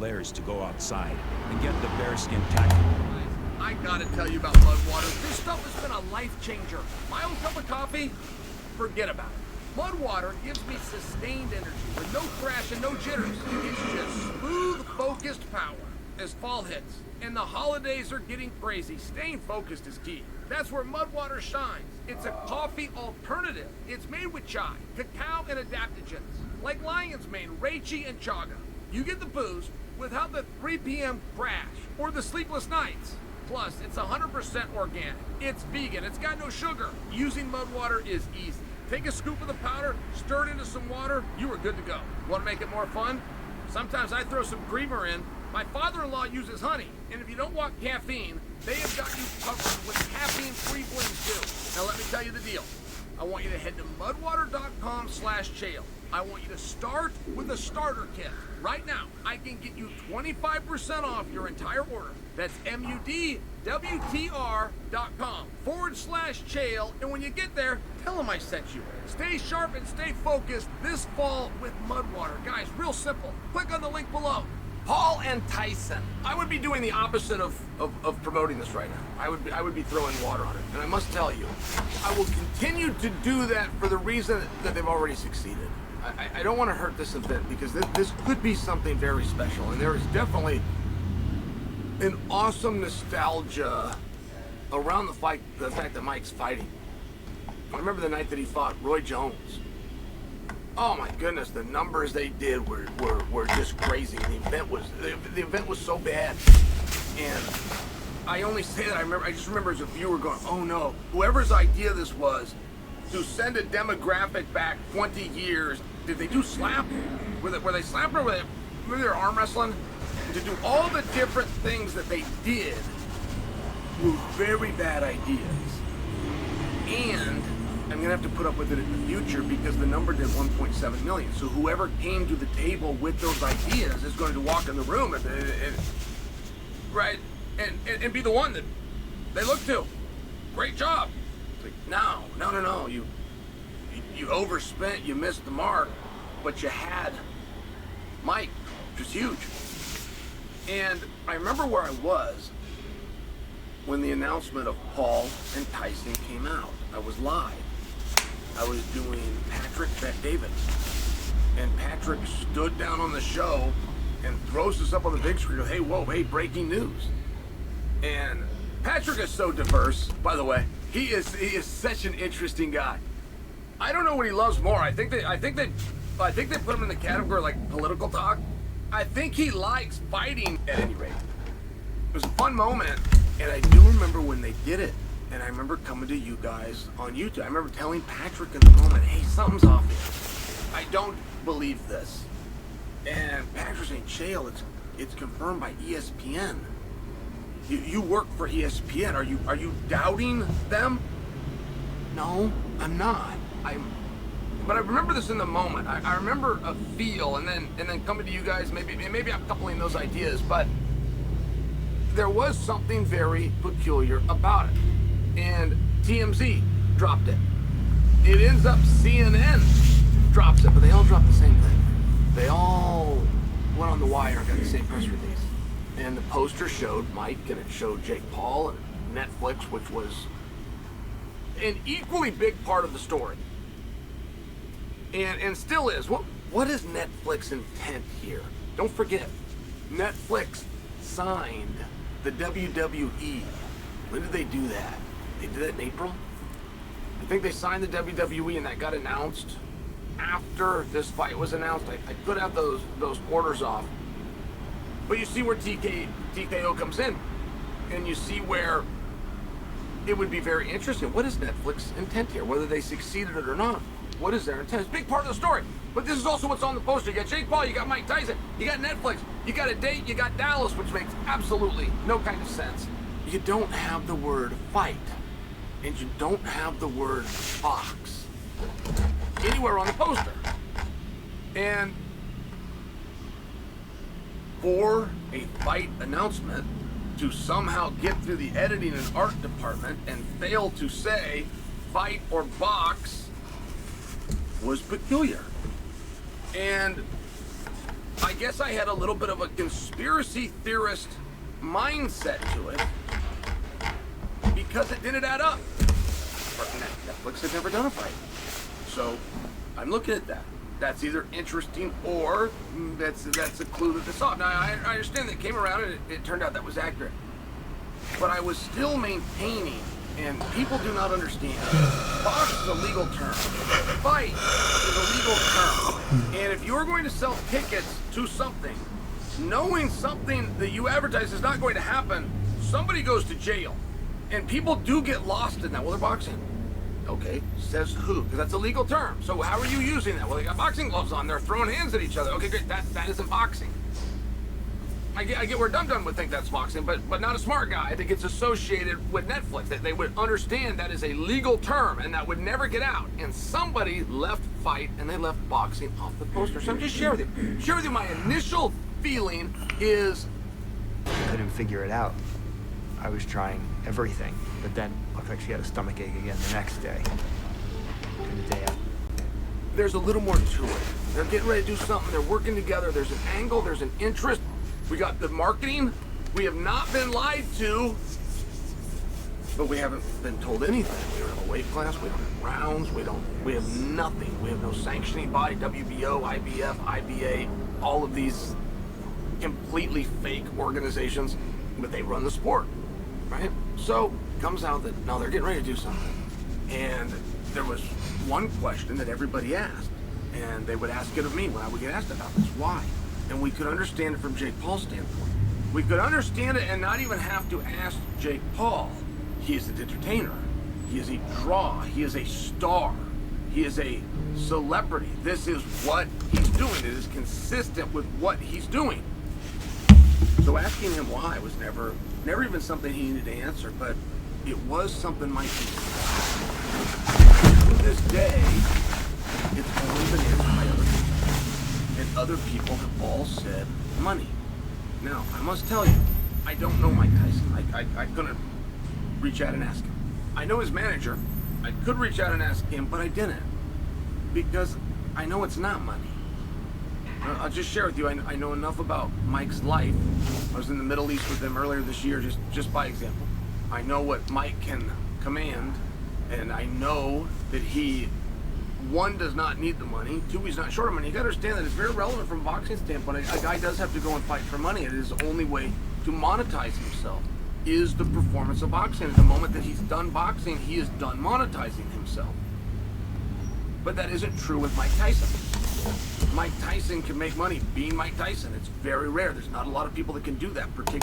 Lairs to go outside and get the bearskin tactic. I gotta tell you about Mudwater. This stuff has been a life changer. My own cup of coffee, forget about it. Mudwater gives me sustained energy with no crash and no jitters. It's just smooth, focused power. As fall hits and the holidays are getting crazy, staying focused is key. That's where Mudwater shines. It's a coffee alternative. It's made with chai, cacao, and adaptogens, like Lion's Mane, Reishi, and Chaga. You get the boost without the 3 p.m. crash or the sleepless nights. Plus, it's 100% organic. It's vegan. It's got no sugar. Using Mudwater is easy. Take a scoop of the powder, stir it into some water, you are good to go. Want to make it more fun? Sometimes I throw some creamer in. My father-in-law uses honey, and if you don't want caffeine, they have got you covered with caffeine-free blends too. Now let me tell you the deal. I want you to head to mudwater.com/Chael. I want you to start with a starter kit. Right now, I can get you 25% off your entire order. That's mudwtr.com/Chael. And when you get there, tell them I sent you. Stay sharp and stay focused this fall with Mudwater. Guys, real simple. Click on the link below. Paul and Tyson. I would be doing the opposite of promoting this right now. I would be throwing water on it. And I must tell you, I will continue to do that for the reason that they've already succeeded. I don't want to hurt this event because this could be something very special. And there is definitely an awesome nostalgia around the fact that Mike's fighting. I remember the night that he fought Roy Jones. Oh my goodness, the numbers they did were just crazy. The event was so bad. And I only say that I just remember as a viewer going, oh no, whoever's idea this was to send a demographic back 20 years. Did they do slap? Were they slapping or were they arm wrestling? To do all the different things that they did were very bad ideas. And I'm gonna have to put up with it in the future because the number did 1.7 million. So whoever came to the table with those ideas is going to walk in the room and be the one that they look to. Great job. It's like, no. You overspent, you missed the mark, but you had Mike, which was huge. And I remember where I was when the announcement of Paul and Tyson came out. I was live. I was doing Patrick Bet-David. And Patrick stood down on the show and throws us up on the big screen. Hey, whoa, hey, breaking news. And Patrick is so diverse, by the way. He is such an interesting guy. I don't know what he loves more. I think they put him in the category like political talk. I think he likes fighting at any rate. It was a fun moment, and I do remember when they did it. And I remember coming to you guys on YouTube. I remember telling Patrick in the moment, hey, something's off here. I don't believe this. And Patrick saying, Chael, it's confirmed by ESPN. You work for ESPN. Are you doubting them? No, I'm not. But I remember this in the moment. I remember a feel, and then coming to you guys. Maybe I'm coupling those ideas, but there was something very peculiar about it. And TMZ dropped it. It ends up CNN drops it, but they all dropped the same thing. They all went on the wire and got the same press release. And the poster showed Mike, and it showed Jake Paul and Netflix, which was an equally big part of the story. And still is. What is Netflix intent here? Don't forget, Netflix signed the WWE. When did they do that? They did that in April? I think they signed the WWE and that got announced after this fight was announced. I could have those orders off. But you see where TKO comes in. And you see where it would be very interesting. What is Netflix intent here? Whether they succeeded it or not. What is their intent? It's a big part of the story. But this is also what's on the poster. You got Jake Paul, you got Mike Tyson, you got Netflix, you got a date, you got Dallas, which makes absolutely no kind of sense. You don't have the word fight. And you don't have the word box anywhere on the poster. And for a fight announcement to somehow get through the editing and art department and fail to say fight or box was peculiar. And I guess I had a little bit of a conspiracy theorist mindset to it because it didn't add up. Netflix had never done a fight. So I'm looking at that. That's either interesting or that's a clue that this off. Now I understand that it came around and it turned out that was accurate. But I was still maintaining, and people do not understand, box is a legal term. Fight is a legal term. And if you're going to sell tickets to something, knowing something that you advertise is not going to happen, somebody goes to jail. And people do get lost in that. Well, they're boxing. Okay, says who? Because that's a legal term. So how are you using that? Well, they got boxing gloves on. They're throwing hands at each other. Okay, great. That isn't boxing. I get where Dum Dum would think that's boxing, but not a smart guy. I think it's associated with Netflix. That they would understand that is a legal term and that would never get out. And somebody left fight and they left boxing off the poster. So I'm just sharing with you. Share with you my initial feeling is I couldn't figure it out. I was trying everything, but then looked like she had a stomach ache again the next day. And the day after. there's a little more to it. They're getting ready to do something. They're working together. There's an angle. There's an interest. We got the marketing. We have not been lied to, but we haven't been told anything. We don't have a weight class. We don't have rounds. We have nothing. We have no sanctioning body, WBO, IBF, IBA, all of these completely fake organizations, but they run the sport, right? So comes out that, no, they're getting ready to do something. And there was one question that everybody asked, and they would ask it of me when I would get asked about this. Why? And we could understand it from Jake Paul's standpoint. We could understand it and not even have to ask Jake Paul. He is an entertainer. He is a draw. He is a star. He is a celebrity. This is what he's doing. It is consistent with what he's doing. So asking him why was never even something he needed to answer, but it was something Mike considered. To this day, it's only been answered by other people. And other people have all said money. Now, I must tell you, I don't know Mike Tyson. I couldn't reach out and ask him. I know his manager. I could reach out and ask him, but I didn't. Because I know it's not money. I'll just share with you, I know enough about Mike's life. I was in the Middle East with him earlier this year, just by example. I know what Mike can command, and I know that he, one, does not need the money, two, he's not short of money. You gotta understand that it's very relevant from a boxing standpoint. A guy does have to go and fight for money. It is the only way to monetize himself, is the performance of boxing. At the moment that he's done boxing, he is done monetizing himself. But that isn't true with Mike Tyson. Mike Tyson can make money being Mike Tyson. It's very rare. There's not a lot of people that can do that, particularly